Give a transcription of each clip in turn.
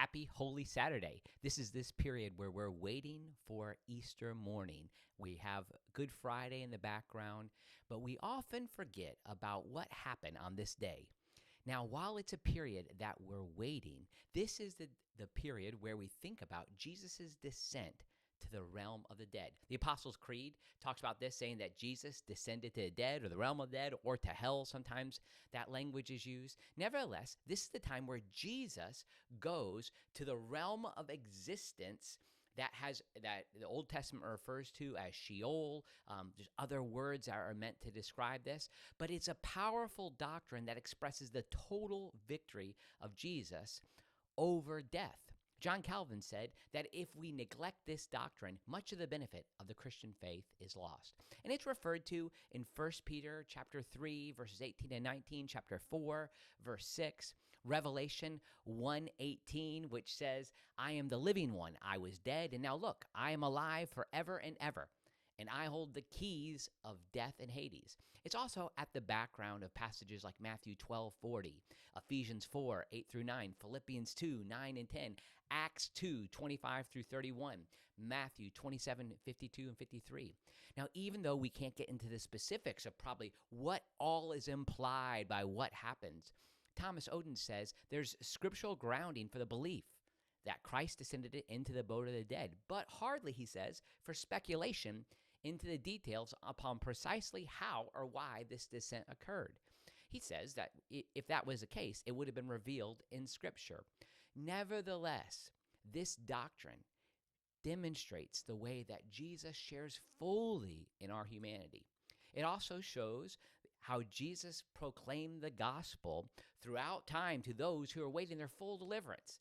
Happy Holy Saturday. This is this period where we're waiting for Easter morning. We have Good Friday in the background, but we often forget about what happened on this day. Now, while it's a period that we're waiting, this is the period where we think about Jesus' descent to the realm of the dead. The Apostles' Creed talks about this, saying that Jesus descended to the dead or the realm of the dead or to hell. Sometimes that language is used. Nevertheless, this is the time where Jesus goes to the realm of existence that the Old Testament refers to as Sheol. There's other words that are meant to describe this, but it's a powerful doctrine that expresses the total victory of Jesus over death. John Calvin said that if we neglect this doctrine, much of the benefit of the Christian faith is lost. And it's referred to in 1 Peter chapter 3, verses 18 and 19, chapter 4, verse 6, Revelation 1:18, which says, I am the living one. I was dead, and now look, I am alive forever and ever, and I hold the keys of death and Hades. It's also at the background of passages like Matthew 12:40, Ephesians 4:8 through 9, Philippians 2:9 and 10, Acts 2:25 through 31, Matthew 27:52 and 53. Now, even though we can't get into the specifics of probably what all is implied by what happens, Thomas Oden says there's scriptural grounding for the belief that Christ descended into the abode of the dead, but hardly, he says, for speculation into the details upon precisely how or why this descent occurred. He says that if that was the case, it would have been revealed in Scripture. Nevertheless, this doctrine demonstrates the way that Jesus shares fully in our humanity. It also shows how Jesus proclaimed the gospel throughout time to those who are waiting their full deliverance.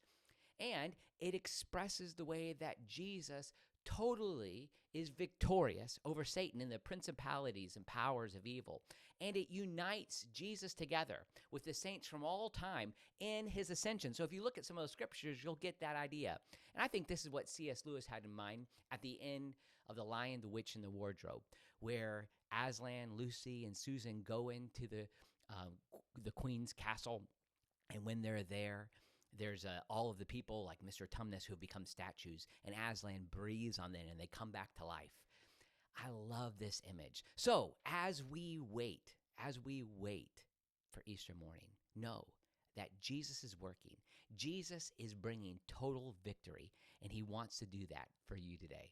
And it expresses the way that Jesus totally is victorious over Satan and the principalities and powers of evil. And it unites Jesus together with the saints from all time in his ascension. So if you look at some of those scriptures, you'll get that idea. And I think this is what C.S. Lewis had in mind at the end of The Lion, the Witch, and the Wardrobe, where Aslan, Lucy, and Susan go into the queen's castle. And when they're there, there's all of the people like Mr. Tumnus who have become statues, and Aslan breathes on them and they come back to life. I love this image. So as we wait for Easter morning, know that Jesus is working. Jesus is bringing total victory, and he wants to do that for you today.